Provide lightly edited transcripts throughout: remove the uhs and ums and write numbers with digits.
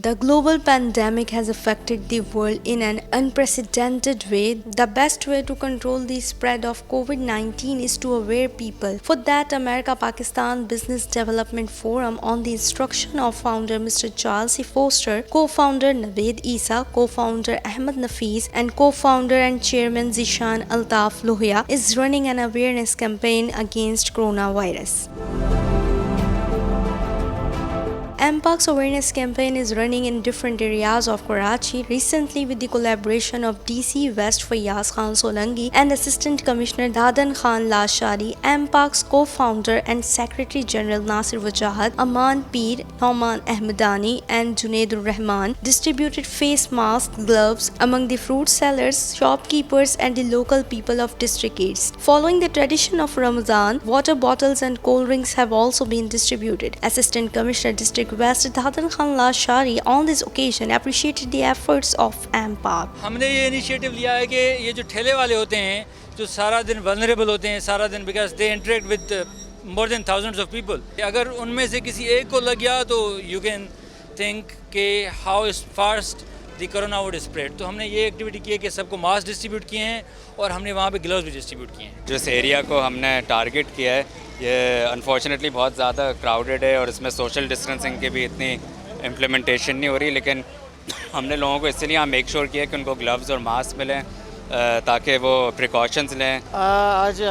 The global pandemic has affected the world in an unprecedented way. The best way to control the spread of COVID-19 is to aware people. For that, America-Pakistan Business Development Forum, on the instruction of founder Mr. Charles E. Foster, co-founder Naved Isa, co-founder Ahmed Nafis, and co-founder and chairman Zishan Altaf Lohia, is running an awareness campaign against coronavirus. MPOX awareness campaign is running in different areas of Karachi. Recently, with the collaboration of DC West Fayyaz Khan Solangi and Assistant Commissioner Dadan Khan Lashari, MPOX co-founder and Secretary General Nasir Wajahat, Aman Peer, Nauman Ahmedani and Junaidur Rahman distributed face masks, gloves among the fruit sellers, shopkeepers and the local people of District East. Following the tradition of Ramadan, water bottles and cold drinks have also been distributed. Assistant Commissioner District West Dadan Khan Lashari on this occasion appreciated the efforts of MPOC. हमने ये initiative लिया है कि ये जो ठेले वाले होते हैं जो सारा दिन वल्नरेबल होते हैं सारा दिन because they interact with more than thousands of people अगर उनमें से किसी एक को लग गया तो यू कैन थिंक के how fast the corona would spread. तो हमने ये एक्टिविटी की है कि सबको मास्क डिस्ट्रीब्यूट किए हैं और हमने वहाँ पे ग्लव्स भी डिस्ट्रीब्यूट किए हैं. जिस एरिया को हमने टारगेट किया है ये अनफॉर्चुनेटली बहुत ज़्यादा क्राउडेड है और इसमें सोशल डिस्टेंसिंग की भी इतनी इम्प्लीमेंटेशन नहीं हो रही, लेकिन हमने लोगों को इसलिए यहाँ मेक श्योर किया कि उनको ग्लव्स और मास्क मिलें ताकि वो प्रिकॉशंस लें. आज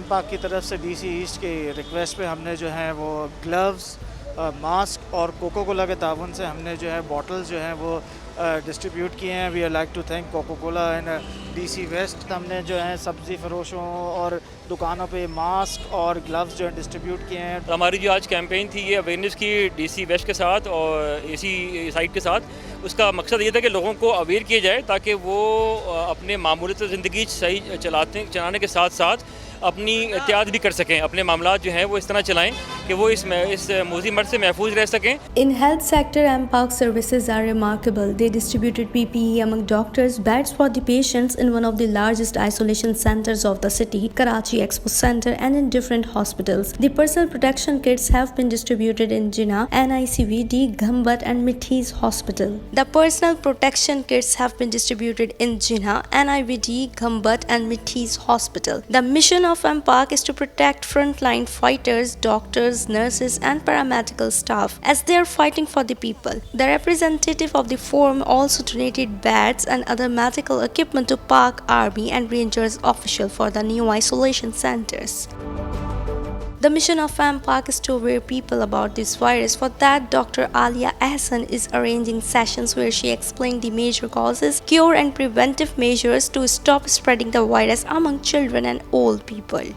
MPOC की तरफ से DC ईस्ट की रिक्वेस्ट पे हमने जो है वो ग्लव्स, मास्क और कोको कोला के ताउन से हमने जो है बॉटल्स जो हैं वो डिस्ट्रीब्यूट किए हैं. We are like to thank Coca Cola and DC West. हमने जो है सब्ज़ी फरोशों और दुकानों पे मास्क और ग्लव्स जो है डिस्ट्रीब्यूट किए हैं. हमारी जो आज कैंपेन थी ये अवेयरनेस की DC वेस्ट के साथ और AC साइड के साथ. उसका मकसद ये था कि लोगों को अवेयर किया जाए ताकि वो अपने मामूली ज़िंदगी सही चलाने के साथ साथ अपनी एहतियात भी कर सकें, अपने मामला जो हैं वो इस तरह चलाएं कि वो इस मूजी मर्द से महफूज रह सकें. In health sector, MPOC services are remarkable. They distributed PPE among doctors, beds for the patients in one of the largest isolation centers of the city, Karachi Expo Center, and in different hospitals. The personal protection kits have been distributed in Jinnah, NICVD, Ghambat, and Mithi's Hospital. The personal protection kits have been distributed in Jinnah, NIVD, Ghambat, and Mithi's Hospital. The mission of MPOC is to protect frontline fighters, doctors, nurses, and paramedical staff as they are fighting for the people. The representative of the forum also donated beds and other medical equipment to Pak Army and Rangers officials for the new isolation centers. The mission of MPOC is to aware people about this virus. For that, Dr. Alia Ahsan is arranging sessions where she explained the major causes, cure and preventive measures to stop spreading the virus among children and old people.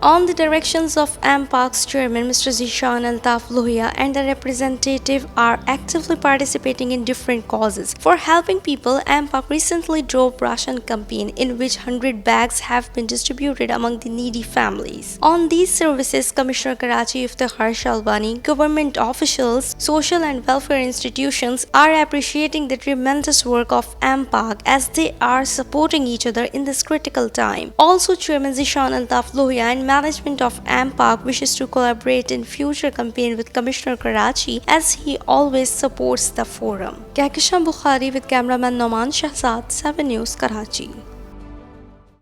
On the directions of MPOC's chairman, Mr. Zishan Altaf Lohia, and the representative are actively participating in different causes. For helping people, MPOC recently drove ration campaign in which 100 bags have been distributed among the needy families. On these services, Commissioner Karachi Iftikhar Shalwani, government officials, social and welfare institutions are appreciating the tremendous work of MPOC as they are supporting each other in this critical time. Also, Chairman Zishan Altaf Lohia and management of MPOC wishes to collaborate in future campaign with Commissioner Karachi as he always supports the forum. Kehkashan Bukhari with cameraman Noman Shahzad, 7 News, Karachi.